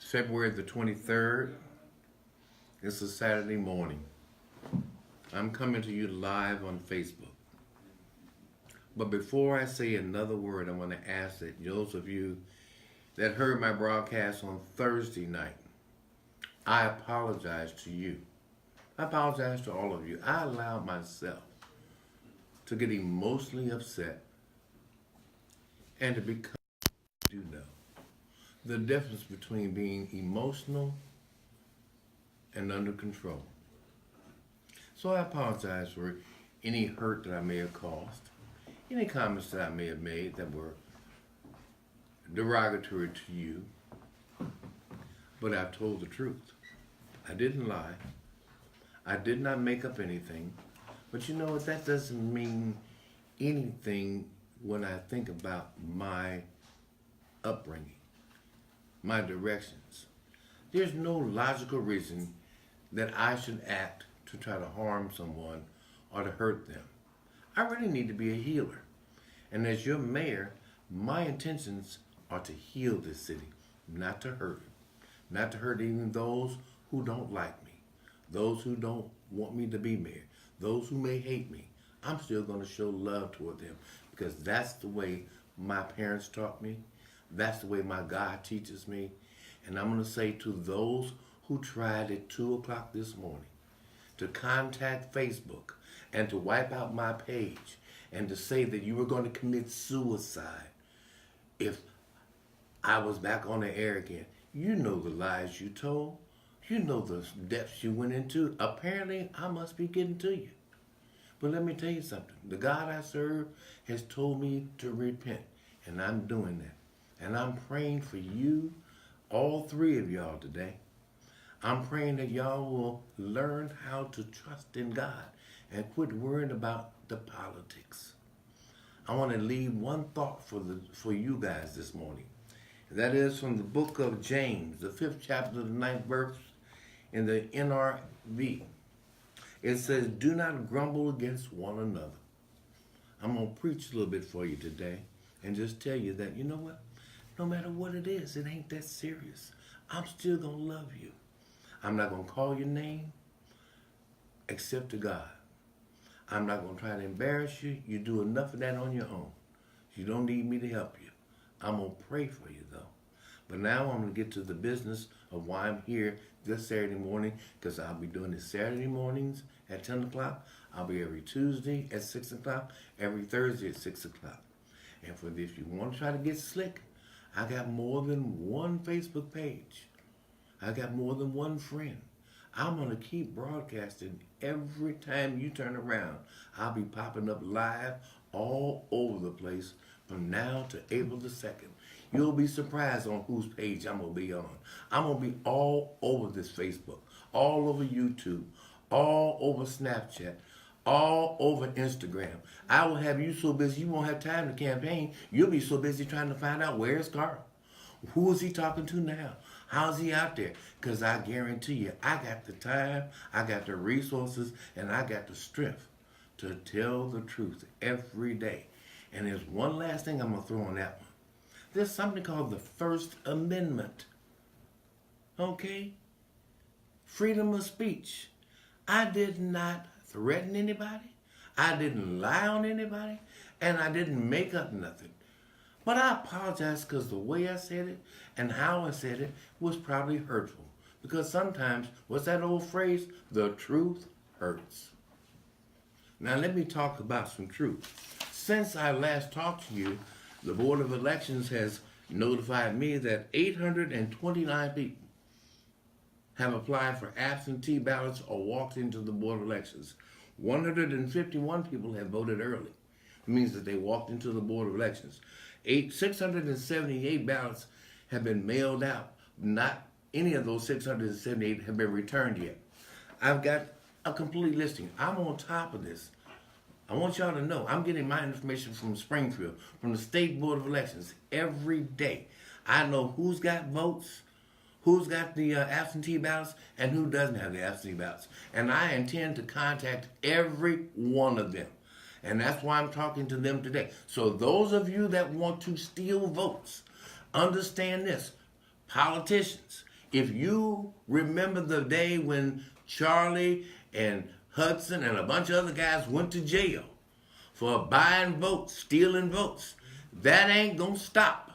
February the 23rd. It's a Saturday morning. I'm coming to you live on Facebook. But before I say another word, I want to ask that those of you that heard my broadcast on Thursday night, I apologize to you. I apologize to all of you. I allowed myself to get emotionally upset and to become, you know, the difference between being emotional and under control. So I apologize for any hurt that I may have caused, any comments that I may have made that were derogatory to you, but I've told the truth. I didn't lie. I did not make up anything. But you know what? That doesn't mean anything when I think about my upbringing, my directions. There's no logical reason that I should act to try to harm someone or to hurt them. I really need to be a healer. And as your mayor, my intentions are to heal this city, not to hurt it. Not to hurt even those who don't like me, those who don't want me to be mayor, those who may hate me. I'm still going to show love toward them because that's the way my parents taught me. That's the way my God teaches me. And I'm going to say to those who tried at 2 o'clock this morning to contact Facebook and to wipe out my page and to say that you were going to commit suicide if I was back on the air again. You know the lies you told. You know the depths you went into. Apparently, I must be getting to you. But let me tell you something. The God I serve has told me to repent, and I'm doing that. And I'm praying for you, all three of y'all today. I'm praying that y'all will learn how to trust in God and quit worrying about the politics. I want to leave one thought for you guys this morning. That is from the book of James, the 5th chapter, the 9th verse in the NRV. It says, do not grumble against one another. I'm going to preach a little bit for you today and just tell you that, you know what? No matter what it is, it ain't that serious. I'm still going to love you. I'm not going to call your name except to God. I'm not going to try to embarrass you. You do enough of that on your own. You don't need me to help you. I'm going to pray for you, though. But now I'm going to get to the business of why I'm here this Saturday morning, because I'll be doing it Saturday mornings at 10 o'clock. I'll be every Tuesday at 6 o'clock, every Thursday at 6 o'clock. And if you want to try to get slick, I got more than one Facebook page. I got more than one friend. I'm going to keep broadcasting every time you turn around. I'll be popping up live all over the place from now to April the 2nd. You'll be surprised on whose page I'm going to be on. I'm going to be all over this Facebook, all over YouTube, all over Snapchat, all over Instagram. I will have you so busy you won't have time to campaign. You'll be so busy trying to find out where's Carl. Who is he talking to now? How's he out there? Because I guarantee you, I got the time, I got the resources, and I got the strength to tell the truth every day. And there's one last thing I'm going to throw on that one. There's something called the First Amendment. Okay? Freedom of speech. I did not threaten anybody. I didn't lie on anybody. And I didn't make up nothing. But I apologize because the way I said it and how I said it was probably hurtful. Because sometimes, what's that old phrase? The truth hurts. Now let me talk about some truth. Since I last talked to you, the Board of Elections has notified me that 829 people have applied for absentee ballots or walked into the Board of Elections. 151 people have voted early. It means that they walked into the Board of Elections. 678 ballots have been mailed out. Not any of those 678 have been returned yet. I've got a complete listing. I'm on top of this. I want y'all to know I'm getting my information from Springfield, from the State Board of Elections every day. I know who's got votes, who's got the absentee ballots, and who doesn't have the absentee ballots. And I intend to contact every one of them. And that's why I'm talking to them today. So those of you that want to steal votes, understand this. Politicians, If you remember the day when Charlie and Hudson and a bunch of other guys went to jail for buying votes, stealing votes, that ain't gonna stop.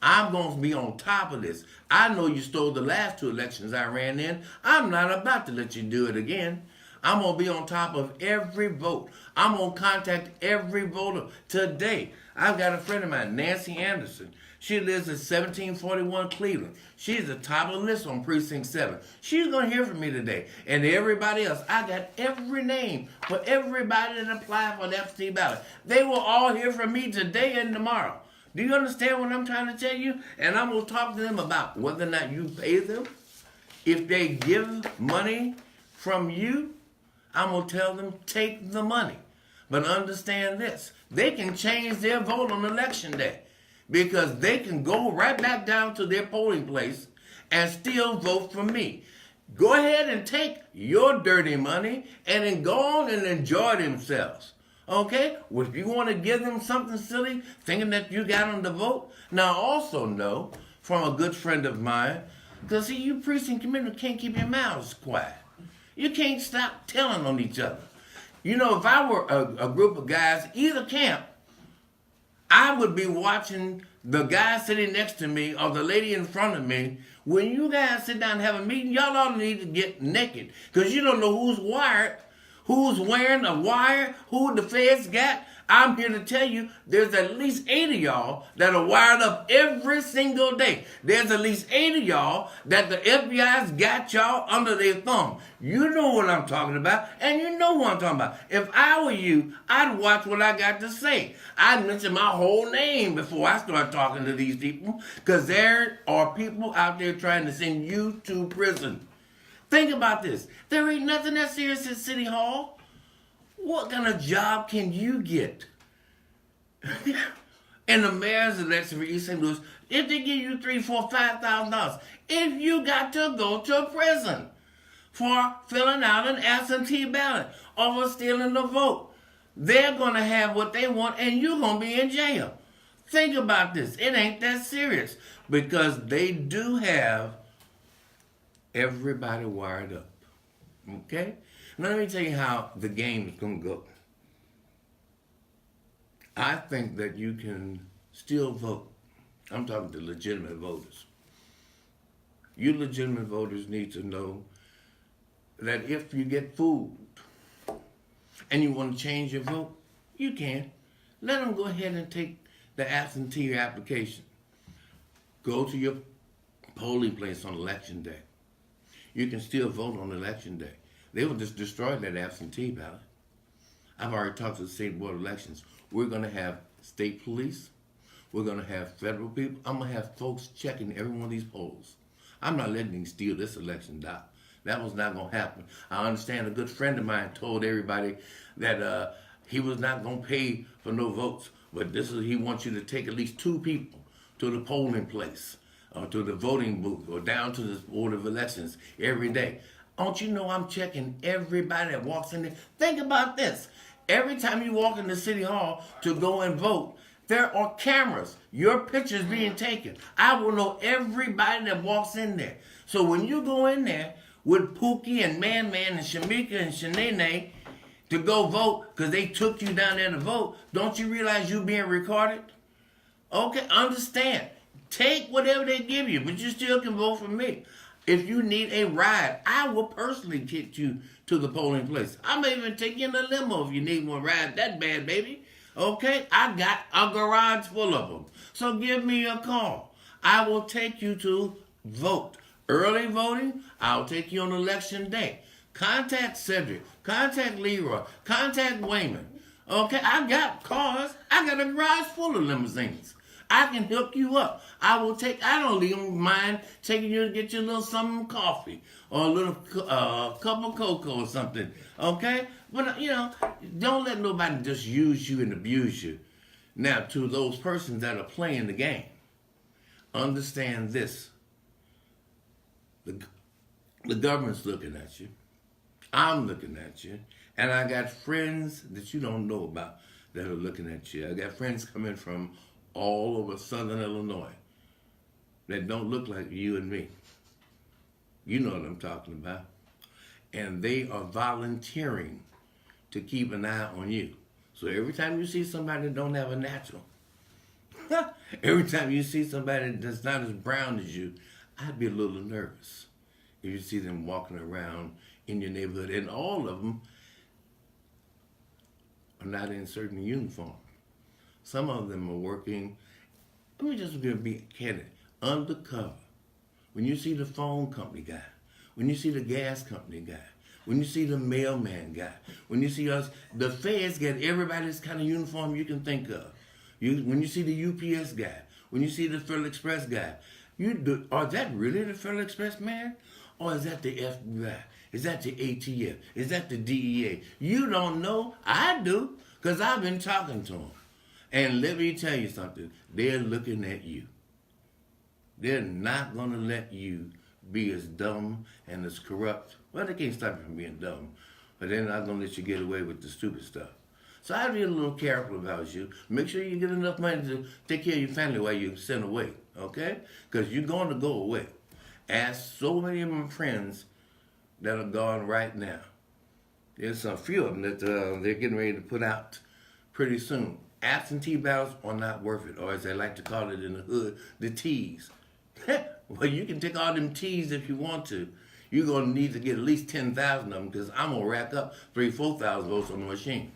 I'm gonna be on top of this. I know you stole the last 2 elections I ran in. I'm not about to let you do it again. I'm gonna be on top of every vote. I'm gonna contact every voter today. I've got a friend of mine, Nancy Anderson. She lives at 1741 Cleveland. She's the top of the list on Precinct 7. She's going to hear from me today. And everybody else, I got every name for everybody that applied for the absentee ballot. They will all hear from me today and tomorrow. Do you understand what I'm trying to tell you? And I'm going to talk to them about whether or not you pay them. If they give money from you, I'm going to tell them, take the money. But understand this, they can change their vote on election day, because they can go right back down to their polling place and still vote for me. Go ahead and take your dirty money and then go on and enjoy themselves. Okay? Well, if you want to give them something silly, thinking that you got them to vote, now also know from a good friend of mine, because see, you precinct committee can't keep your mouths quiet. You can't stop telling on each other. You know, if I were a group of guys, either camp, I would be watching the guy sitting next to me or the lady in front of me. When you guys sit down and have a meeting, y'all all need to get naked, because you don't know who's wired, who's wearing a wire, who the feds got. I'm here to tell you, there's at least 8 of y'all that are wired up every single day. There's at least 8 of y'all that the FBI's got y'all under their thumb. You know what I'm talking about, and you know what I'm talking about. If I were you, I'd watch what I got to say. I'd mention my whole name before I start talking to these people, because there are people out there trying to send you to prison. Think about this. There ain't nothing that serious at City Hall. What kind of job can you get? In the mayor's election for East St. Louis, if they give you $3,000, $4,000, $5,000, if you got to go to prison for filling out an absentee ballot or for stealing the vote, they're going to have what they want and you're going to be in jail. Think about this. It ain't that serious, because they do have everybody wired up. Okay? Now let me tell you how the game is going to go. I think that you can still vote. I'm talking to legitimate voters. You legitimate voters need to know that if you get fooled and you want to change your vote, you can. Let them go ahead and take the absentee application. Go to your polling place on election day. You can still vote on election day. They will just destroy that absentee ballot. I've already talked to the state board of elections. We're going to have state police. We're going to have federal people. I'm going to have folks checking every one of these polls. I'm not letting them steal this election, Doc. That was not going to happen. I understand a good friend of mine told everybody that he was not going to pay for no votes, but he wants you to take at least 2 people to the polling place or to the voting booth or down to the Board of Elections every day. Don't you know I'm checking everybody that walks in there? Think about this. Every time you walk into City Hall to go and vote, there are cameras. Your picture's being taken. I will know everybody that walks in there. So when you go in there with Pookie and Man and Shamika and Shanae to go vote because they took you down there to vote, don't you realize you're being recorded? Okay, understand. Take whatever they give you, but you still can vote for me. If you need a ride, I will personally get you to the polling place. I may even take you in a limo if you need one ride that bad, baby. Okay? I got a garage full of them. So give me a call. I will take you to vote. Early voting, I'll take you on election day. Contact Cedric. Contact Leroy. Contact Wayman. Okay? I got cars. I got a garage full of limousines. I can hook you up. I don't even mind taking you to get you a little something coffee or a little cup of cocoa or something, okay? But, don't let nobody just use you and abuse you. Now, to those persons that are playing the game, understand this. The government's looking at you. I'm looking at you. And I got friends that you don't know about that are looking at you. I got friends coming from all over southern Illinois that don't look like you and me. You know what I'm talking about. And they are volunteering to keep an eye on you. So every time you see somebody that don't have a natural, every time you see somebody that's not as brown as you, I'd be a little nervous if you see them walking around in your neighborhood. And all of them are not in certain uniform. Some of them are working, let me just be candid, undercover. When you see the phone company guy, when you see the gas company guy, when you see the mailman guy, when you see us, the feds get everybody's kind of uniform you can think of. When you see the UPS guy, when you see the Federal Express guy, is that really the Federal Express man? Or is that the FBI? Is that the ATF? Is that the DEA? You don't know. I do, because I've been talking to them. And let me tell you something. They're looking at you. They're not going to let you be as dumb and as corrupt. Well, they can't stop you from being dumb, but they're not going to let you get away with the stupid stuff. So I'd be a little careful about you. Make sure you get enough money to take care of your family while you're sent away, okay? Because you're going to go away. Ask so many of my friends that are gone right now. There's a few of them that they're getting ready to put out pretty soon. Absentee ballots are not worth it, or as they like to call it in the hood, the T's. Well, you can take all them T's if you want to. You're going to need to get at least 10,000 of them, because I'm going to rack up 3,000-4,000 votes on the machine.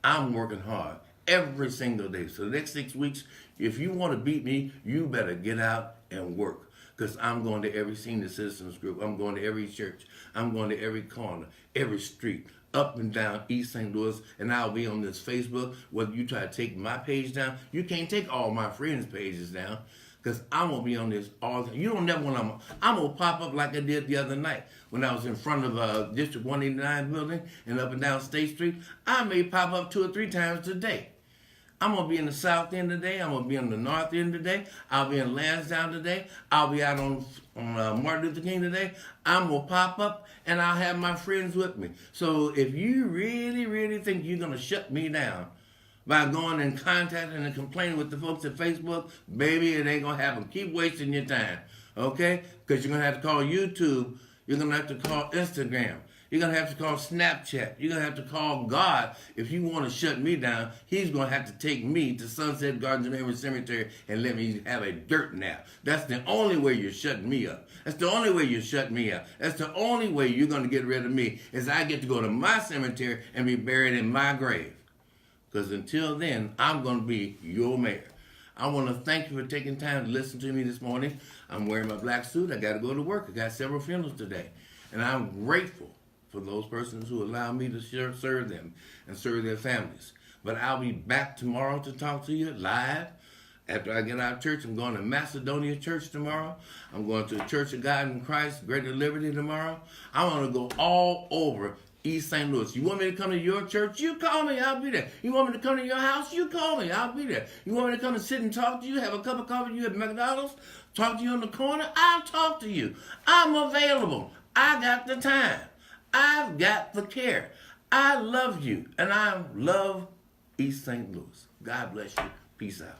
I'm working hard every single day. So the next 6 weeks, if you want to beat me, you better get out and work. Because I'm going to every senior citizens group. I'm going to every church. I'm going to every corner, every street, up and down East St. Louis. And I'll be on this Facebook. Whether you try to take my page down, you can't take all my friends' pages down. Because I'm going to be on this all the time. You don't never want I'm going to pop up like I did the other night when I was in front of District 189 building and up and down State Street. I may pop up 2 or 3 times today. I'm going to be in the South End today. I'm going to be in the North End today. I'll be in Lansdowne today. I'll be out on Martin Luther King today. I'm going to pop up and I'll have my friends with me. So if you really, really think you're going to shut me down by going and contacting and complaining with the folks at Facebook, baby, it ain't going to happen. Keep wasting your time, okay? Because you're going to have to call YouTube. You're going to have to call Instagram. You're going to have to call Snapchat. You're going to have to call God. If you want to shut me down, he's going to have to take me to Sunset Gardens and Everett Cemetery and let me have a dirt nap. That's the only way you're shutting me up. That's the only way you're shutting me up. That's the only way you're going to get rid of me is I get to go to my cemetery and be buried in my grave. Because until then, I'm going to be your mayor. I want to thank you for taking time to listen to me this morning. I'm wearing my black suit. I got to go to work. I got several funerals today. And I'm grateful for those persons who allow me to serve them and serve their families. But I'll be back tomorrow to talk to you live. After I get out of church, I'm going to Macedonia Church tomorrow. I'm going to the Church of God in Christ, Greater Liberty tomorrow. I want to go all over East St. Louis. You want me to come to your church? You call me, I'll be there. You want me to come to your house? You call me, I'll be there. You want me to come and sit and talk to you, have a cup of coffee with you at McDonald's, talk to you on the corner? I'll talk to you. I'm available. I got the time. I've got the care. I love you, and I love East St. Louis. God bless you. Peace out.